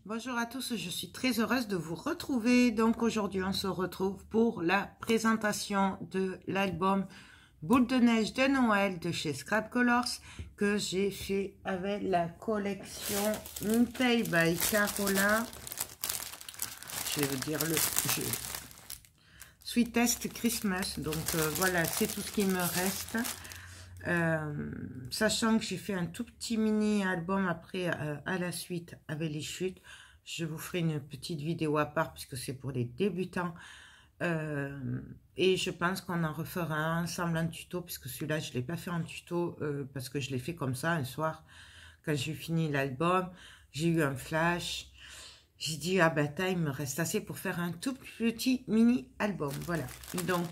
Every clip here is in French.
Bonjour à tous, je suis très heureuse de vous retrouver. Donc aujourd'hui, on se retrouve pour la présentation de l'album Boule de neige de Noël de chez Scrap Colors que j'ai fait avec la collection Mintay by Carola. Je vais vous dire le jeu. Sweetest Christmas. Donc voilà, c'est tout ce qui me reste. Sachant que j'ai fait un tout petit mini album après à la suite avec les chutes, je vous ferai une petite vidéo à part puisque c'est pour les débutants, et je pense qu'on en refera un ensemble en tuto puisque celui-là je l'ai pas fait en tuto parce que je l'ai fait comme ça un soir quand j'ai fini l'album. J'ai eu un flash, j'ai dit ah ben il me reste assez pour faire un tout petit mini album. Voilà, donc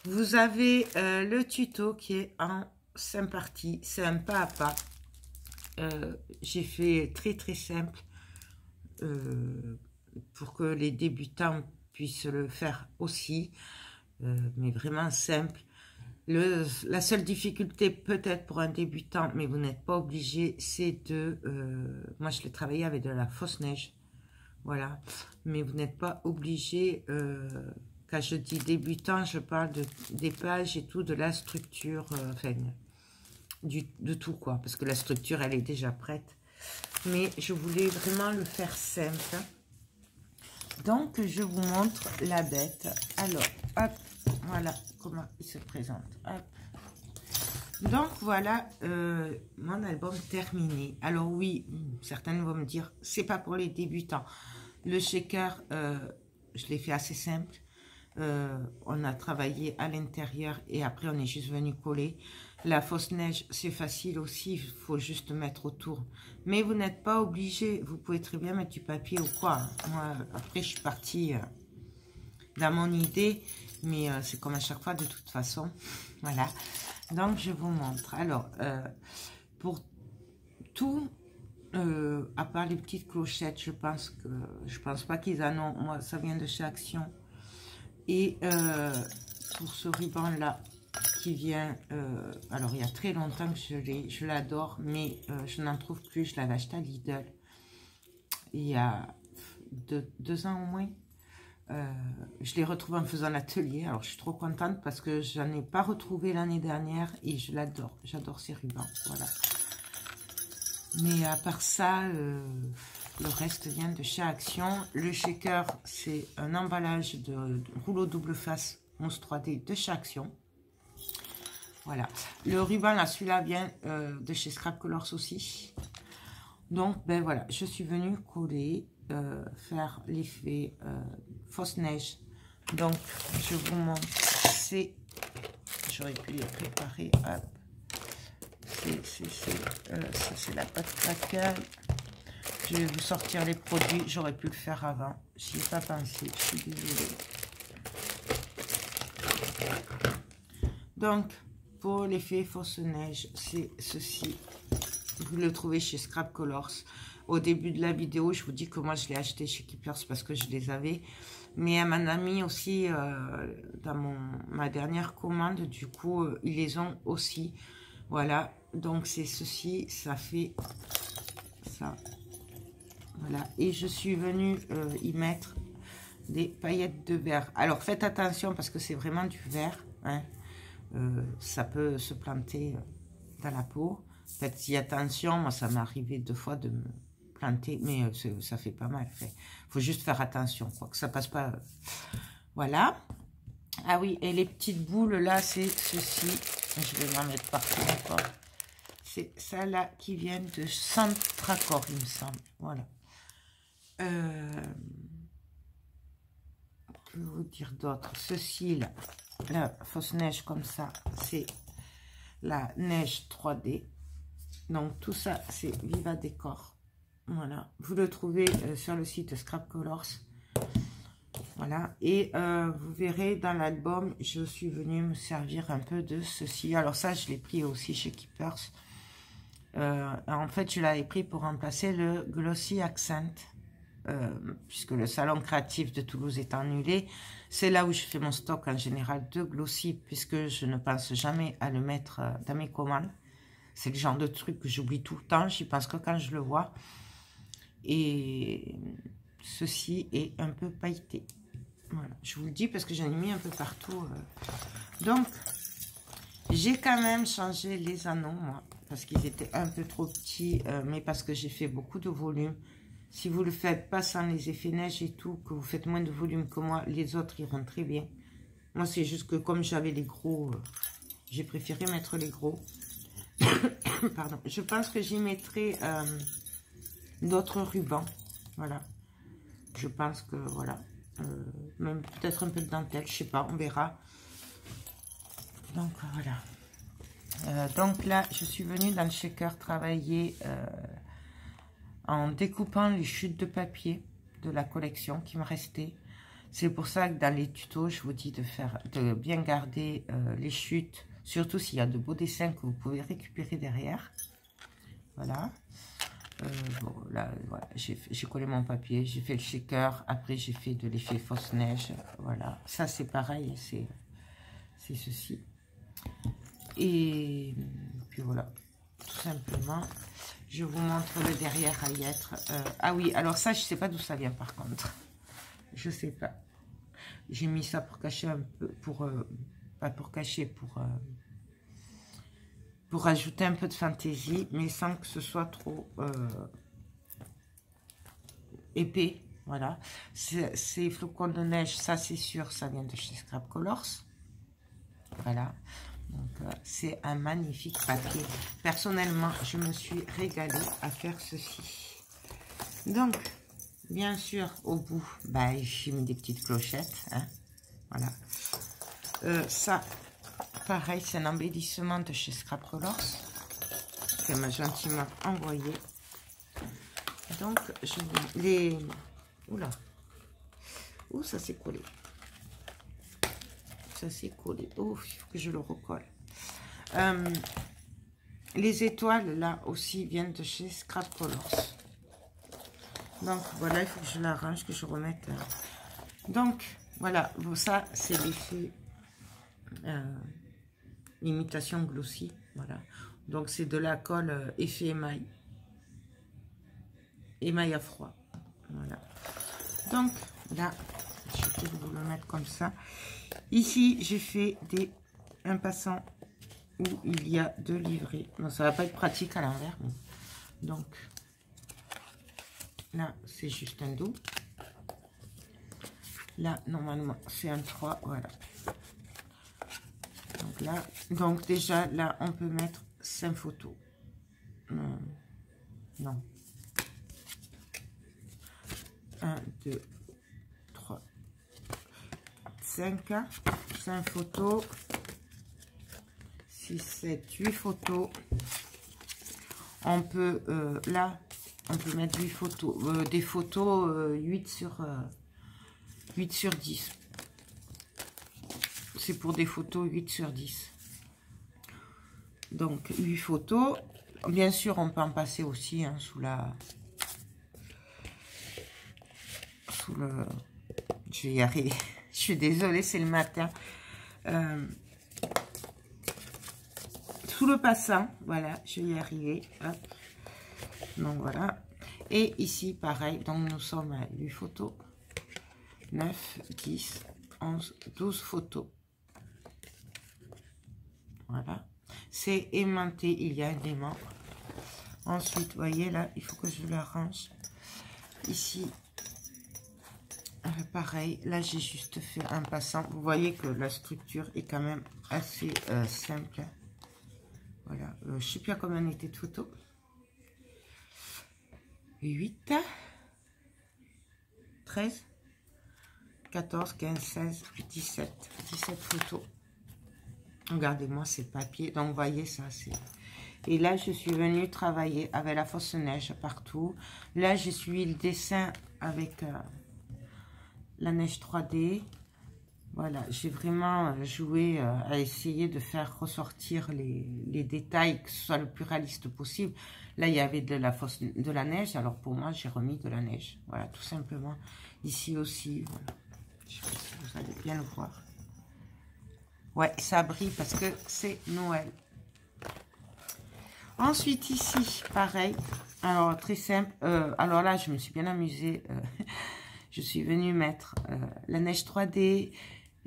vous avez le tuto qui est en 5 parties, c'est un pas à pas. J'ai fait très simple pour que les débutants puissent le faire aussi, mais vraiment simple. La seule difficulté peut-être pour un débutant, mais vous n'êtes pas obligé, c'est de... moi je l'ai travaillé avec de la fausse neige, voilà, mais vous n'êtes pas obligé... quand je dis débutant, je parle des pages et tout, de la structure, enfin, de tout quoi, parce que la structure, elle est déjà prête. Mais je voulais vraiment le faire simple. Donc, je vous montre la bête. Alors, hop, voilà comment il se présente. Hop. Donc, voilà mon album terminé. Alors oui, certains vont me dire, c'est pas pour les débutants. Le shaker, je l'ai fait assez simple. On a travaillé à l'intérieur et après on est juste venu coller. La fausse neige c'est facile aussi, il faut juste mettre autour, mais vous n'êtes pas obligé, vous pouvez très bien mettre du papier ou quoi. Moi après je suis partie dans mon idée, mais c'est comme à chaque fois de toute façon. Voilà, donc je vous montre. Alors pour tout, à part les petites clochettes, je pense pas qu'ils en ont. Moi ça vient de chez Action. Et pour ce ruban là qui vient, alors il y a très longtemps que je l'adore, mais je n'en trouve plus. Je l'avais acheté à Lidl il y a 2 ans au moins. Je l'ai retrouvé en faisant l'atelier, alors je suis trop contente parce que j'en ai pas retrouvé l'année dernière et je l'adore, j'adore ces rubans, voilà. Mais à part ça, le reste vient de chez Action. Le shaker, c'est un emballage de rouleau double face mousse 3D de chez Action. Voilà. Le ruban, là, celui-là vient de chez Scrap Colors aussi. Donc, ben voilà, je suis venue coller, faire l'effet fausse neige. Donc, je vous montre, c'est... J'aurais pu les préparer, hop. Ça c'est la pâte craquelle. Je vais vous sortir les produits, j'aurais pu le faire avant, j'y ai pas pensé, je suis désolée. Donc pour l'effet fausse neige, c'est ceci, vous le trouvez chez Scrap Colors. Au début de la vidéo je vous dis que moi je l'ai acheté chez Keepers parce que je les avais, mais elle m'en a mis aussi dans ma dernière commande, du coup ils les ont aussi. Voilà, donc c'est ceci, ça fait ça. Voilà, et je suis venue y mettre des paillettes de verre. Alors faites attention parce que c'est vraiment du verre, hein. Ça peut se planter dans la peau. Faites-y attention, moi ça m'est arrivé 2 fois de me planter, mais ça fait pas mal. Faut juste faire attention, quoi, que ça passe pas. Voilà. Ah oui, et les petites boules là, c'est ceci. Je vais m'en mettre partout encore. C'est ça là qui vient de Centracor, il me semble. Voilà. Que vous dire d'autre? Ceci là, la fausse neige comme ça, c'est la neige 3D. Donc tout ça, c'est Viva Décor. Voilà. Vous le trouvez sur le site Scrap Colors. Voilà, et vous verrez dans l'album, je suis venue me servir un peu de ceci. Alors ça, je l'ai pris aussi chez Keepers. En fait, je l'avais pris pour remplacer le Glossy Accent, puisque le salon créatif de Toulouse est annulé. C'est là où je fais mon stock en général de Glossy, puisque je ne pense jamais à le mettre dans mes commandes. C'est le genre de truc que j'oublie tout le temps, j'y pense que quand je le vois. Et ceci est un peu pailleté. Voilà, je vous le dis parce que j'en ai mis un peu partout. Donc, j'ai quand même changé les anneaux, moi, parce qu'ils étaient un peu trop petits, mais parce que j'ai fait beaucoup de volume. Si vous le faites pas sans les effets neige et tout, que vous faites moins de volume que moi, les autres iront très bien. Moi, c'est juste que comme j'avais les gros, j'ai préféré mettre les gros. Pardon. Je pense que j'y mettrai d'autres rubans. Voilà. Je pense que, voilà. Même peut-être un peu de dentelle, je sais pas, on verra. Donc, voilà. Donc là, je suis venue dans le shaker travailler en découpant les chutes de papier de la collection qui me restait. C'est pour ça que dans les tutos, je vous dis de bien garder les chutes, surtout s'il y a de beaux dessins que vous pouvez récupérer derrière. Voilà. Bon, là, voilà, j'ai collé mon papier, j'ai fait le shaker, après j'ai fait de l'effet fausse neige. Voilà, ça c'est pareil, c'est ceci. Et puis voilà, tout simplement. Je vous montre le derrière à y être. Ah oui, alors ça, je sais pas d'où ça vient par contre. Je sais pas. J'ai mis ça pour cacher un peu, pas pour cacher, pour ajouter un peu de fantaisie, mais sans que ce soit trop épais. Voilà. Ces flocons de neige, ça c'est sûr, ça vient de chez Scrap Colors. Voilà. Donc, c'est un magnifique papier. Personnellement, je me suis régalée à faire ceci. Donc, bien sûr, au bout, bah, j'ai mis des petites clochettes. Hein, voilà. Ça, pareil, c'est un embellissement de chez Scrap Colors qu'elle m'a gentiment envoyé. Donc, je les... Oula. Ouh, ça s'est collé. Ça s'est collé. Oh, il faut que je le recolle. Les étoiles, là, aussi, viennent de chez Scrap Colors. Donc, voilà, il faut que je l'arrange, que je remette. Donc, voilà. Bon, ça, c'est l'effet imitation glossy. Voilà. Donc, c'est de la colle effet émail. Émail à froid. Voilà. Donc, là, je vais peut-être vous le mettre comme ça. Ici, j'ai fait un passant où il y a 2 livrets. Bon, ça va pas être pratique à l'envers. Donc, là, c'est juste un dos. Là, normalement, c'est un 3. Voilà. Donc là, donc déjà, là, on peut mettre 5 photos. Non. 1, 2, 3, 5 photos, 6, 7, 8 photos. On peut, là, on peut mettre 8 photos, des photos 8 sur 10. C'est pour des photos 8 sur 10. Donc, 8 photos. Bien sûr, on peut en passer aussi hein, sous le... Je vais y arriver. Je suis désolée, c'est le matin. Sous le passant, voilà, je vais y arriver. Hop. Donc, voilà. Et ici, pareil. Donc, nous sommes à 8 photos. 9, 10, 11, 12 photos. Voilà. C'est aimanté, il y a un aimant. Ensuite, vous voyez, là, il faut que je l'arrange. Ici, pareil, là j'ai juste fait un passant. Vous voyez que la structure est quand même assez simple. Voilà, je ne sais plus à combien on était de photos. 8, 13, 14, 15, 16, 17 photos. Regardez-moi ces papiers. Donc, vous voyez ça, c'est... Et là, je suis venue travailler avec la fausse neige partout. Là, j'ai suivi le dessin avec... la neige 3D, voilà, j'ai vraiment joué à essayer de faire ressortir les détails, que ce soit le plus réaliste possible. Là, il y avait de la neige, alors pour moi, j'ai remis de la neige. Voilà, tout simplement. Ici aussi, voilà. Je sais pas si vous allez bien le voir. Ouais, ça brille parce que c'est Noël. Ensuite, ici, pareil, Alors, très simple. Alors là, je me suis bien amusée. Je suis venue mettre la neige 3D.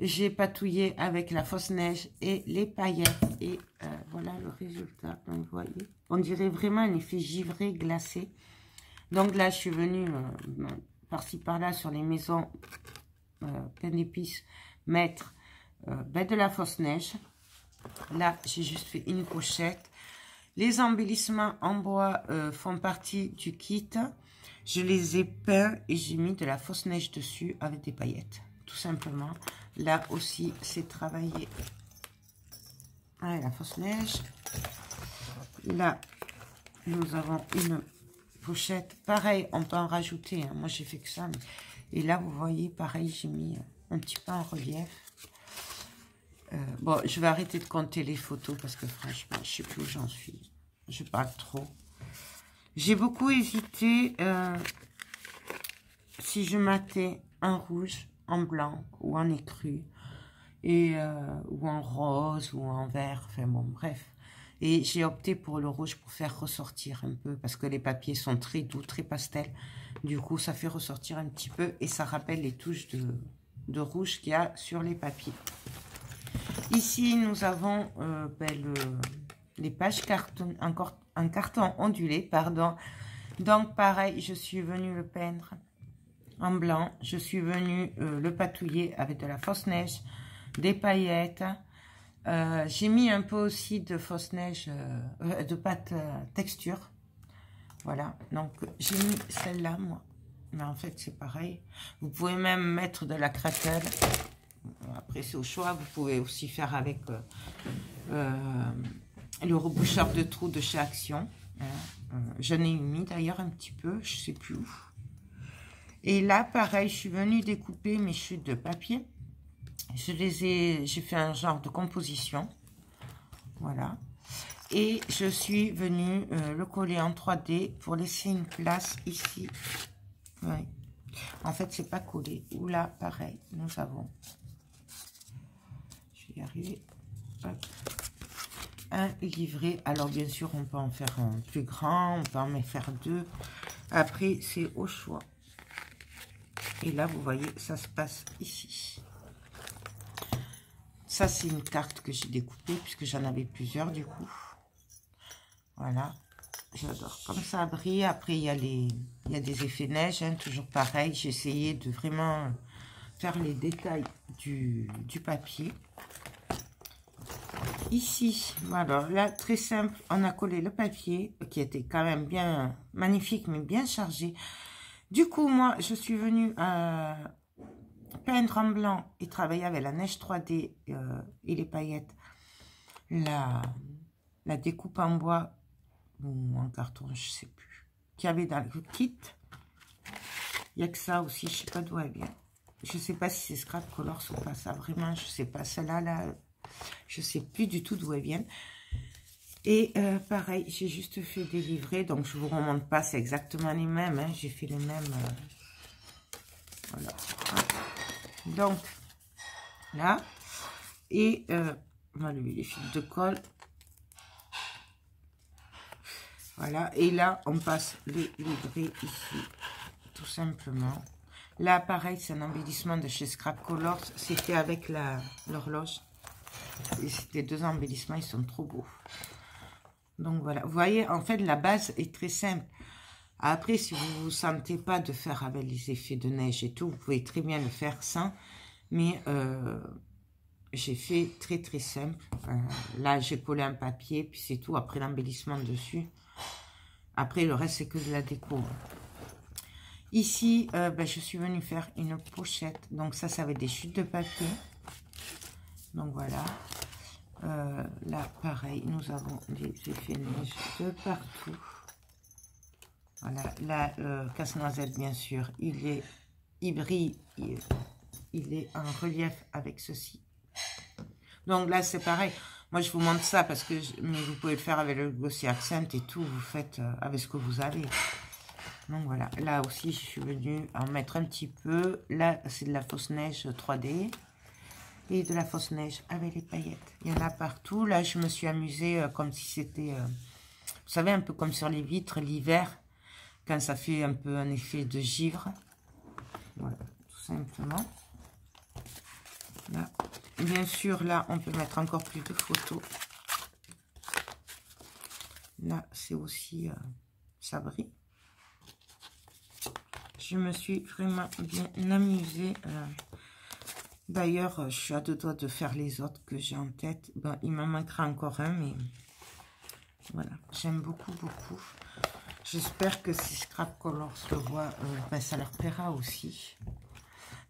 J'ai patouillé avec la fausse neige et les paillettes. Et voilà le résultat. Donc, vous voyez, on dirait vraiment un effet givré, glacé. Donc là, je suis venue par-ci, par-là, sur les maisons pleines d'épices, mettre de la fausse neige. Là, j'ai juste fait une pochette. Les embellissements en bois font partie du kit. Je les ai peints et j'ai mis de la fausse neige dessus avec des paillettes. Tout simplement. Là aussi, c'est travaillé avec la fausse neige. Là, nous avons une pochette. Pareil, on peut en rajouter. Hein. Moi, j'ai fait que ça. Et là, vous voyez, pareil, j'ai mis un petit peu en relief. Bon, je vais arrêter de compter les photos parce que franchement, je ne sais plus où j'en suis. Je parle trop. J'ai beaucoup hésité si je mettais en rouge, en blanc ou en écru, et, ou en rose ou en vert. Enfin bon, bref. Et j'ai opté pour le rouge pour faire ressortir un peu parce que les papiers sont très doux, très pastel. Du coup, ça fait ressortir un petit peu et ça rappelle les touches de rouge qu'il y a sur les papiers. Ici, nous avons les pages carton, un carton ondulé, pardon. Donc, pareil, je suis venue le peindre en blanc. Je suis venue le patouiller avec de la fausse neige, des paillettes. J'ai mis un peu aussi de fausse neige, de pâte texture. Voilà, donc j'ai mis celle-là, moi. Mais en fait, c'est pareil. Vous pouvez même mettre de la craquelle. Après, c'est au choix. Vous pouvez aussi faire avec le reboucheur de trous de chez Action. J'en ai mis d'ailleurs un petit peu, je sais plus où. Et là, pareil, je suis venue découper mes chutes de papier. J'ai fait un genre de composition. Voilà. Et je suis venue le coller en 3D pour laisser une place ici. Ouais. En fait, c'est pas collé. Ou là, pareil, nous avons... Je vais y arriver. Hop. Un livret. Alors, bien sûr, on peut en faire un plus grand. On peut en faire deux. Après, c'est au choix. Et là, vous voyez, ça se passe ici. Ça, c'est une carte que j'ai découpée puisque j'en avais plusieurs du coup. Voilà. J'adore. Comme ça brille. Après, il y a des effets neige. Hein, toujours pareil. J'ai essayé de vraiment faire les détails du papier. Ici, voilà. Là, très simple. On a collé le papier qui était quand même bien magnifique, mais bien chargé. Du coup, moi, je suis venue peindre en blanc et travailler avec la neige 3D et les paillettes. La découpe en bois ou en carton, je sais plus, qu'il y avait dans le kit. Il y a que ça aussi, je sais pas d'où elle vient. Je sais pas si c'est Scrap Colors ou pas, ça vraiment, je sais pas. Celle-là, là, je sais plus du tout d'où elles viennent. Et pareil, j'ai juste fait des livrets, donc je vous remonte pas, c'est exactement les mêmes. Hein, j'ai fait les mêmes. Voilà. Donc, là, et on va lever les fils de colle. Voilà, et là, on passe les livrets ici, tout simplement. Là, pareil, c'est un embellissement de chez Scrap Colors. C'était avec l'horloge. Et c'était deux embellissements, ils sont trop beaux. Donc voilà, vous voyez, en fait, la base est très simple. Après, si vous ne vous sentez pas de faire avec les effets de neige et tout, vous pouvez très bien le faire sans. Mais j'ai fait très très simple. Là, j'ai collé un papier, puis c'est tout. Après, l'embellissement dessus. Après, le reste, c'est que de la déco. Ici, je suis venue faire une pochette. Donc ça va être des chutes de papier. Donc voilà. Là, pareil, nous avons des effets neige de partout. Voilà, là, casse-noisette, bien sûr, il brille, il est en relief avec ceci. Donc là, c'est pareil. Moi, je vous montre ça parce que mais vous pouvez le faire avec le Glossy Accent et tout. Vous faites avec ce que vous avez. Donc voilà, là aussi, je suis venue en mettre un petit peu. Là, c'est de la fausse neige 3D. Et de la fausse neige avec les paillettes. Il y en a partout. Là, je me suis amusée comme si c'était, vous savez, un peu comme sur les vitres l'hiver. quand ça fait un peu un effet de givre. Voilà, tout simplement. Là. Bien sûr, là, on peut mettre encore plus de photos. Là, c'est aussi ça brille. Je me suis vraiment bien amusée. D'ailleurs, je suis à deux doigts de faire les autres que j'ai en tête. Bon, il m'en manquera encore un, mais voilà, j'aime beaucoup, beaucoup. J'espère que si Scrap Colors le voit, ben, ça leur plaira aussi.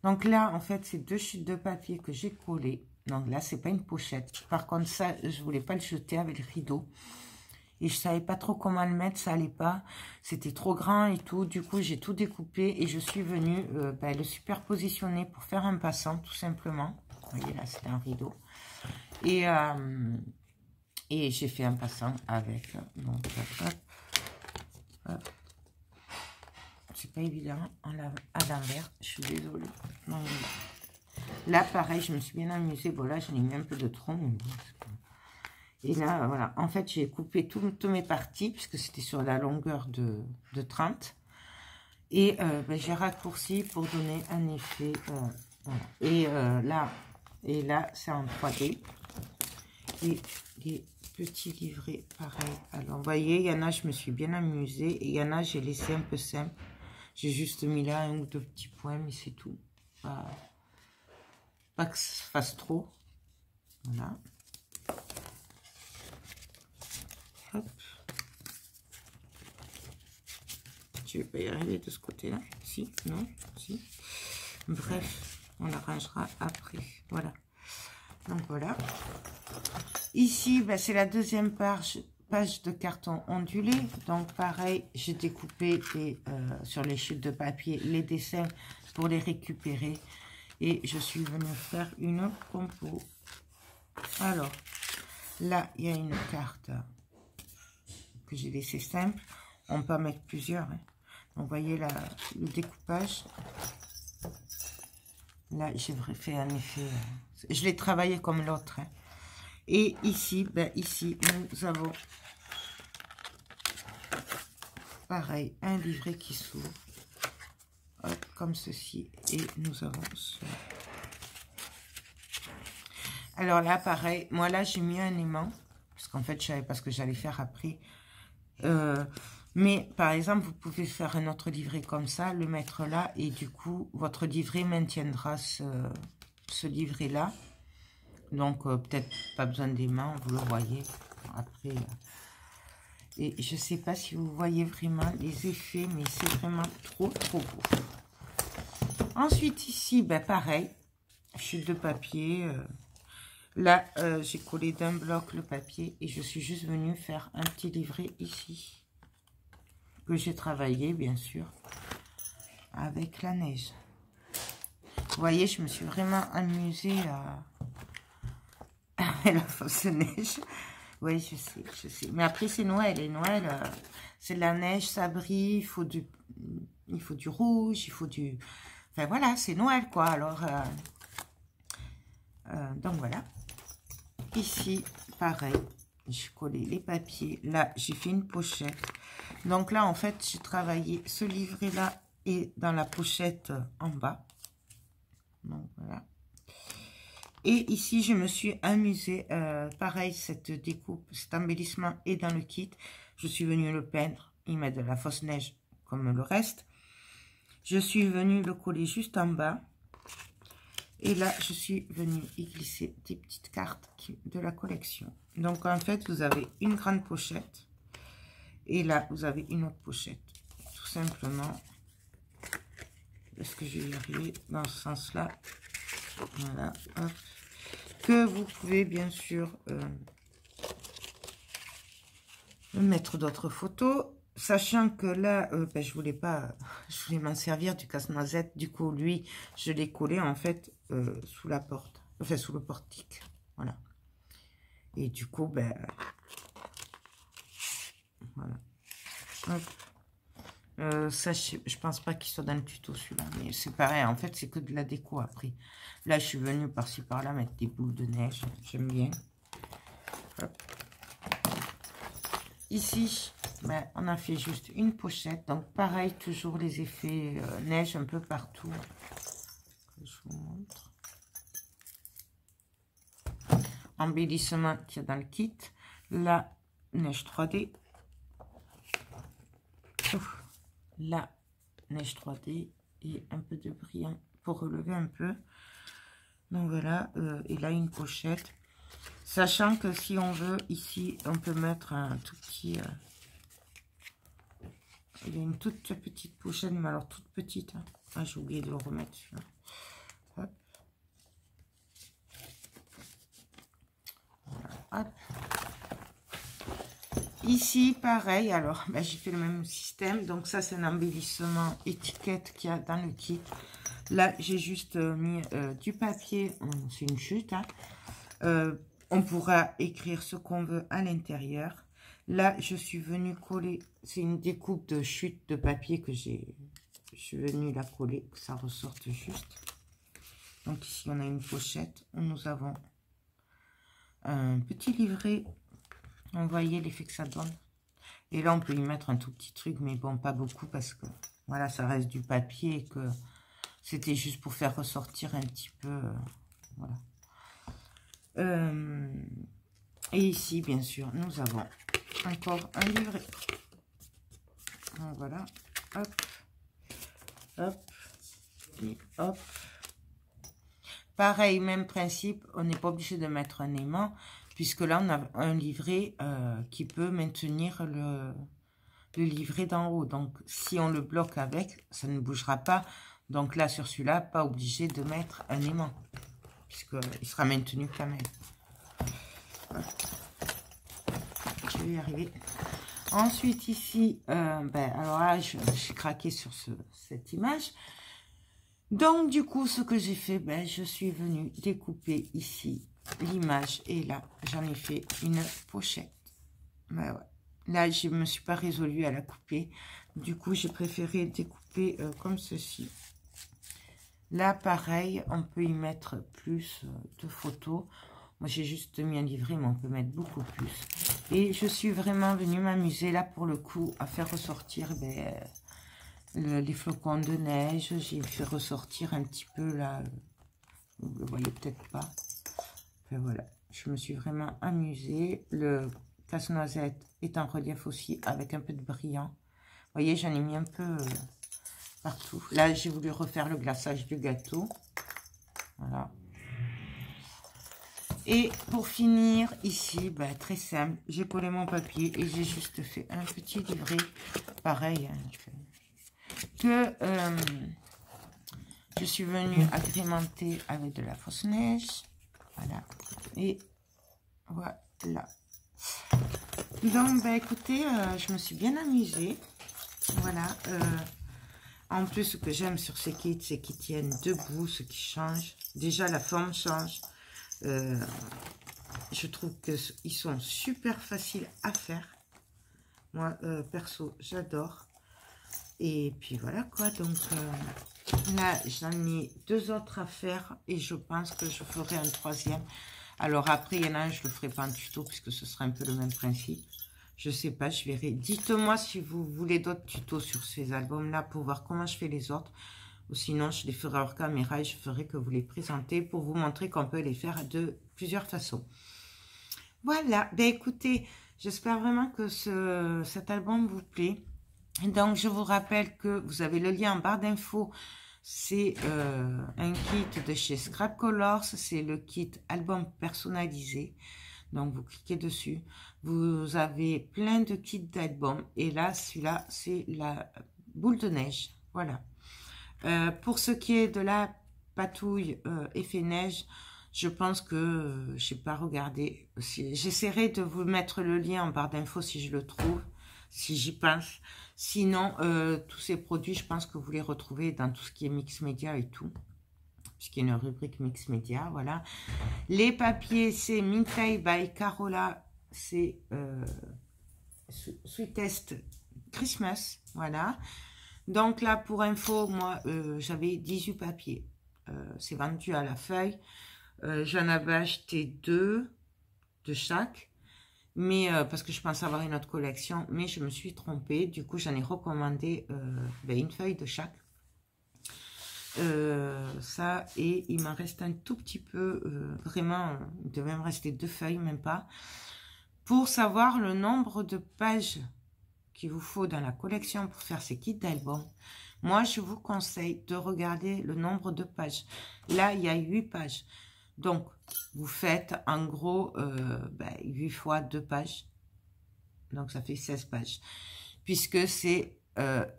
Donc là, en fait, c'est 2 chutes de papier que j'ai collées. Donc là, c'est pas une pochette. Par contre, ça, je voulais pas le jeter avec le rideau. Et je savais pas trop comment le mettre, ça allait pas. C'était trop grand et tout. Du coup, j'ai tout découpé et je suis venue ben, le superpositionner pour faire un passant, tout simplement. Vous voyez, là, c'est un rideau. Et j'ai fait un passant avec. Donc, hop, hop. C'est pas évident à l'envers, je suis désolée. Donc, là, pareil, je me suis bien amusée. Bon, là, j'en ai mis un peu de trop, mais bon, et là, voilà. En fait, j'ai coupé toutes mes parties, puisque c'était sur la longueur de 30. Et ben, j'ai raccourci pour donner un effet. Voilà. Et là, c'est en 3D. Et les petits livrets, pareil. Alors, vous voyez, il y en a, je me suis bien amusée. Et il y en a, j'ai laissé un peu simple. J'ai juste mis là 1 ou 2 petits points, mais c'est tout. Pas que ça fasse trop. Voilà. Hop. Je vais pas y arriver de ce côté-là. Si, non, si. Bref, on arrangera après. Voilà. Donc voilà. Ici, ben, c'est la deuxième page de carton ondulé. Donc pareil, j'ai découpé sur les chutes de papier les dessins pour les récupérer. Et je suis venue faire une compo. Alors, là, il y a une carte que j'ai laissé simple. On peut en mettre plusieurs. Hein. Donc, vous voyez là, le découpage. Là, j'ai fait un effet. Je l'ai travaillé comme l'autre. Hein. Et ici, ben, ici, nous avons pareil, un livret qui s'ouvre. Comme ceci. Et nous avons cela. Alors là, pareil. Moi, là, j'ai mis un aimant. Parce qu'en fait, je savais pas ce que j'allais faire après. Mais par exemple, vous pouvez faire un autre livret comme ça, le mettre là, et du coup, votre livret maintiendra ce livret-là. Donc, peut-être pas besoin d'aimant, vous le voyez. Après, et je sais pas si vous voyez vraiment les effets, mais c'est vraiment trop, trop beau. Ensuite, ici, ben, pareil, chute de papier. Là, j'ai collé d'un bloc le papier et je suis juste venue faire un petit livret ici. Que j'ai travaillé, bien sûr, avec la neige. Vous voyez, je me suis vraiment amusée à la fausse neige. Oui, je sais. Mais après, c'est Noël. Et Noël, c'est de la neige, ça brille, il faut du rouge, il faut du... Enfin, voilà, c'est Noël, quoi. Alors, donc, voilà. Ici, pareil. J'ai collé les papiers. Là, j'ai fait une pochette. Donc là, en fait, j'ai travaillé ce livret-là et dans la pochette en bas. Donc, voilà. Et ici, je me suis amusée. Pareil, cette découpe, cet embellissement est dans le kit. Je suis venue le peindre. Il met de la fausse neige comme le reste. Je suis venue le coller juste en bas. Et là, je suis venue y glisser des petites cartes de la collection. Donc, en fait, vous avez une grande pochette. Et là, vous avez une autre pochette. Tout simplement. Est-ce que je vais y arriver dans ce sens-là? Voilà. Hop. Que vous pouvez, bien sûr, mettre d'autres photos. Sachant que là, ben, je voulais m'en servir du casse-noisette. Du coup, lui, je l'ai collé, en fait, sous la porte. Enfin, sous le portique. Voilà. Et du coup, ben... Voilà. Hop. Ça, je pense pas qu'il soit dans le tuto, celui-là. Mais c'est pareil, en fait, c'est que de la déco après. Là, je suis venue par-ci, par-là mettre des boules de neige. J'aime bien. Hop. Ici, ben, on a fait juste une pochette. Donc, pareil, toujours les effets neige un peu partout. Je vous montre. Embellissement qu'il y a dans le kit. La neige 3D. Ouf. La neige 3D et un peu de brillant pour relever un peu. Donc voilà, et là une pochette. Sachant que si on veut, ici, on peut mettre un tout petit... il y a une toute petite pochette, mais alors toute petite. Hein. Ah, j'ai oublié de le remettre. Hop. Voilà, hop. Ici, pareil, alors, ben, j'ai fait le même système. Donc ça, c'est un embellissement étiquette qu'il y a dans le kit. Là, j'ai juste mis du papier. C'est une chute, hein. On pourra écrire ce qu'on veut à l'intérieur. Là, je suis venue coller, c'est une découpe de chute de papier que je suis venue la coller, que ça ressorte juste. Donc ici, on a une pochette où nous avons un petit livret. Vous voyez l'effet que ça donne. Et là, on peut y mettre un tout petit truc, mais bon, pas beaucoup parce que, voilà, ça reste du papier et que c'était juste pour faire ressortir un petit peu, voilà. Et ici, bien sûr, nous avons encore un livret. Donc, voilà, hop, hop, et hop. Pareil, même principe, on n'est pas obligé de mettre un aimant, puisque là, on a un livret qui peut maintenir le livret d'en haut. Donc, si on le bloque avec, ça ne bougera pas. Donc là, sur celui-là, pas obligé de mettre un aimant, puisqu'il sera maintenu quand même. Voilà. Je vais y arriver. Ensuite, ici, ben, alors là, j'ai craqué sur cette image. Donc, du coup, ce que j'ai fait, ben, je suis venue découper ici l'image. Et là, j'en ai fait une pochette. Ben, ouais. Là, je ne me suis pas résolue à la couper. Du coup, j'ai préféré découper comme ceci. Là, pareil, on peut y mettre plus de photos. Moi, j'ai juste mis un livret, mais on peut mettre beaucoup plus. Et je suis vraiment venue m'amuser, là, pour le coup, à faire ressortir les flocons de neige. J'ai fait ressortir un petit peu, là, vous le voyez peut-être pas. Enfin, voilà, je me suis vraiment amusée. Le casse-noisette est en relief aussi, avec un peu de brillant. Vous voyez, j'en ai mis un peu partout. Là, j'ai voulu refaire le glaçage du gâteau. Voilà. Et pour finir, ici, ben, très simple, j'ai collé mon papier et j'ai juste fait un petit livret. Pareil, hein, que je suis venue agrémenter avec de la fausse neige. Voilà. Et voilà. Donc, ben, écoutez, je me suis bien amusée. Voilà. En plus, ce que j'aime sur ces kits, c'est qu'ils tiennent debout, ce qui change. Déjà, la forme change. Je trouve qu'ils sont super faciles à faire. Moi, perso, j'adore. Et puis voilà quoi. Donc là, j'en ai 2 autres à faire. Et je pense que je ferai un 3e. Alors après, il y en a un, je ne le ferai pas en tuto, puisque ce sera un peu le même principe. Je sais pas, je verrai. Dites-moi si vous voulez d'autres tutos sur ces albums-là pour voir comment je fais les autres. Ou sinon, je les ferai hors caméra et je ferai que vous les présenter pour vous montrer qu'on peut les faire de plusieurs façons. Voilà, ben écoutez, j'espère vraiment que cet album vous plaît. Donc, je vous rappelle que vous avez le lien en barre d'infos. C'est un kit de chez Scrap Colors. C'est le kit album personnalisé. Donc, vous cliquez dessus. Vous avez plein de kits d'albums. Et là, celui-là, c'est la boule de neige. Voilà. Pour ce qui est de la patouille effet neige, je pense que je n'ai pas regardé. J'essaierai de vous mettre le lien en barre d'infos si je le trouve, si j'y pense. Sinon, tous ces produits, je pense que vous les retrouvez dans tout ce qui est mix média et tout, puisqu'il y a une rubrique mix média, voilà. Les papiers, c'est Mintai by Carola, c'est Sweetest Christmas, voilà. Donc là, pour info, moi, j'avais 18 papiers. C'est vendu à la feuille. J'en avais acheté 2 de chaque. Mais parce que je pensais avoir une autre collection, mais je me suis trompée. Du coup, j'en ai recommandé une feuille de chaque. Ça, et il m'en reste un tout petit peu, vraiment, il devait me rester 2 feuilles, même pas, pour savoir le nombre de pages qu'il vous faut dans la collection pour faire ces kits d'album. Moi, je vous conseille de regarder le nombre de pages. Là, il y a 8 pages. Donc, vous faites en gros 8 fois 2 pages. Donc, ça fait 16 pages. Puisque c'est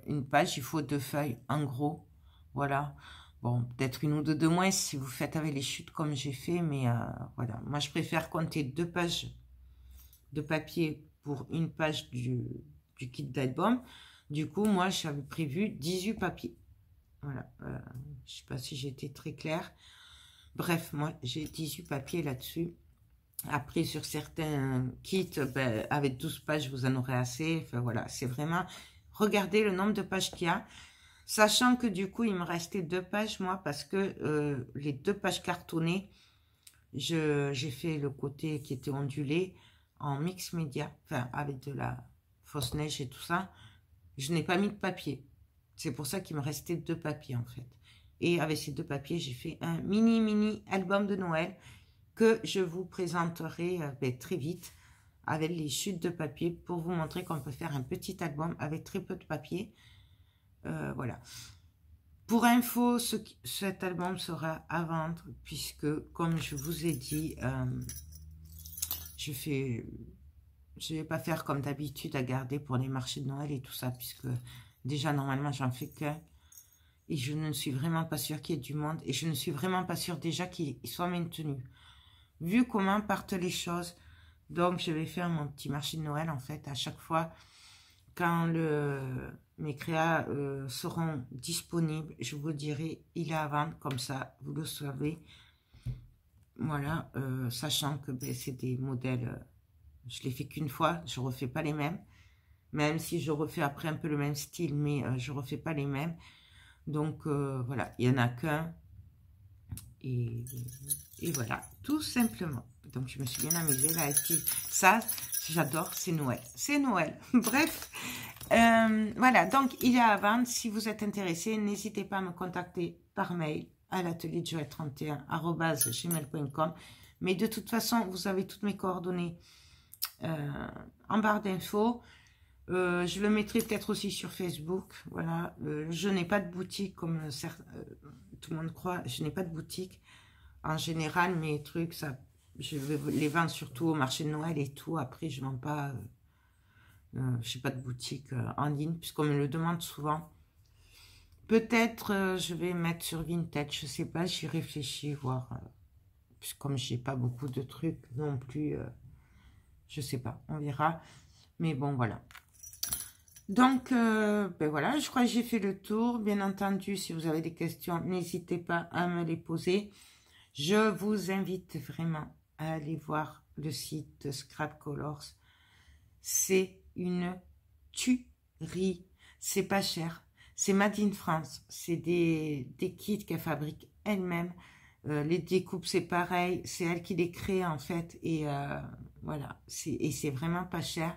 une page, il faut 2 feuilles en gros. Voilà. Bon, peut-être une ou deux de moins si vous faites avec les chutes comme j'ai fait. Mais voilà. Moi, je préfère compter 2 pages de papier pour une page du kit d'album. Du coup, moi, j'avais prévu 18 papiers. Voilà. Je ne sais pas si j'ai été très claire. Bref, moi, j'ai 18 papiers là-dessus. Après, sur certains kits, avec 12 pages, vous en aurez assez. Enfin, voilà, c'est vraiment... Regardez le nombre de pages qu'il y a. Sachant que, du coup, il me restait 2 pages, moi, parce que les 2 pages cartonnées, j'ai fait le côté qui était ondulé en mix média, enfin, avec de la fausse neige et tout ça. Je n'ai pas mis de papier. C'est pour ça qu'il me restait 2 papiers, en fait. Et avec ces 2 papiers, j'ai fait un mini album de Noël que je vous présenterai très vite avec les chutes de papier pour vous montrer qu'on peut faire un petit album avec très peu de papier. Voilà. Pour info, cet album sera à vendre puisque, comme je vous ai dit, je vais pas faire comme d'habitude à garder pour les marchés de Noël et tout ça, puisque déjà normalement j'en fais qu'un. Et je ne suis vraiment pas sûre qu'il y ait du monde. Et je ne suis vraiment pas sûre déjà qu'il soit maintenu. Vu comment partent les choses. Donc je vais faire mon petit marché de Noël en fait à chaque fois. Quand mes créas seront disponibles, je vous dirai il est à vendre. Comme ça, vous le savez. Voilà, sachant que c'est des modèles... je les fais qu'une fois, je refais pas les mêmes. Même si je refais après un peu le même style, mais je refais pas les mêmes. Donc voilà, il n'y en a qu'un. Et voilà, tout simplement. Donc je me suis bien amusée là. Ça, j'adore, c'est Noël. C'est Noël. Bref, voilà, donc il est à vendre. Si vous êtes intéressé, n'hésitez pas à me contacter par mail à l'atelier de joël31@gmail.com. Mais de toute façon, vous avez toutes mes coordonnées en barre d'infos. Je le mettrai peut-être aussi sur Facebook. Voilà, je n'ai pas de boutique comme tout le monde croit. Je n'ai pas de boutique. En général, mes trucs, ça, je vais les vendre surtout au marché de Noël et tout. Après, je ne vends pas. Je n'ai pas de boutique en ligne puisqu'on me le demande souvent. Peut-être je vais mettre sur Vinted. Je ne sais pas. J'y réfléchis, voir. Comme j'ai pas beaucoup de trucs non plus. Je sais pas. On verra. Mais bon, voilà. Donc, voilà, je crois que j'ai fait le tour. Bien entendu, si vous avez des questions, n'hésitez pas à me les poser. Je vous invite vraiment à aller voir le site de Scrap Colors. C'est une tuerie. C'est pas cher. C'est Made in France. C'est des kits qu'elle fabrique elle-même. Les découpes, c'est pareil. C'est elle qui les crée, en fait. Et voilà. Et c'est vraiment pas cher.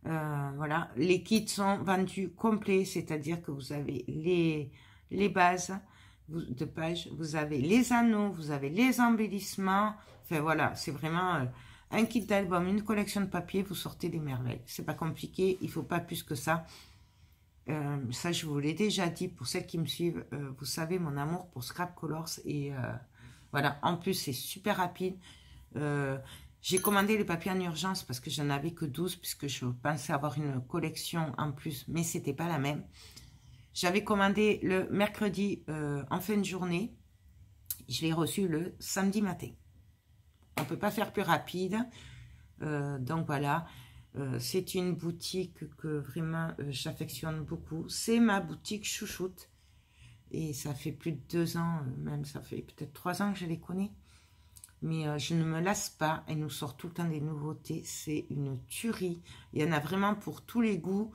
Voilà, les kits sont vendus complets, c'est-à-dire que vous avez les bases de page, vous avez les anneaux, vous avez les embellissements. Enfin voilà, c'est vraiment un kit d'album, une collection de papier, vous sortez des merveilles. C'est pas compliqué, il faut pas plus que ça. Ça, je vous l'ai déjà dit, pour celles qui me suivent, vous savez mon amour pour Scrap Colors. Et voilà, en plus, c'est super rapide. J'ai commandé les papiers en urgence parce que j'en avais que 12, puisque je pensais avoir une collection en plus, mais c'était pas la même. J'avais commandé le mercredi en fin de journée. Je l'ai reçu le samedi matin. On peut pas faire plus rapide. Donc voilà. C'est une boutique que vraiment j'affectionne beaucoup. C'est ma boutique chouchoute. Et ça fait plus de 2 ans, même ça fait peut-être 3 ans que je les connais. Mais je ne me lasse pas. Elle nous sort tout le temps des nouveautés. C'est une tuerie. Il y en a vraiment pour tous les goûts.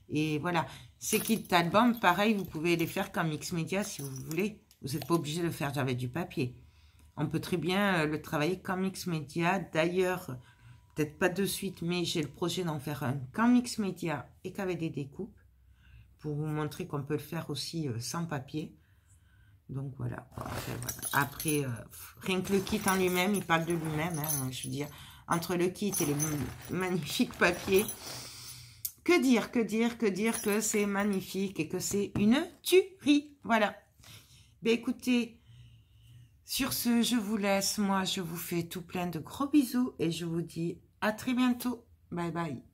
Et voilà. Ces kits d'album, pareil, vous pouvez les faire comme mix média si vous voulez. Vous n'êtes pas obligé de le faire avec du papier. On peut très bien le travailler comme mix média. D'ailleurs, peut-être pas de suite, mais j'ai le projet d'en faire un qu'en mix média et qu'avec des découpes, pour vous montrer qu'on peut le faire aussi sans papier. Donc voilà. Après, rien que le kit en lui-même, il parle de lui-même, hein, je veux dire, entre le kit et le magnifique papier, que dire que c'est magnifique et que c'est une tuerie. Voilà. Ben écoutez, sur ce, je vous laisse. Moi, je vous fais tout plein de gros bisous et je vous dis à très bientôt. Bye bye.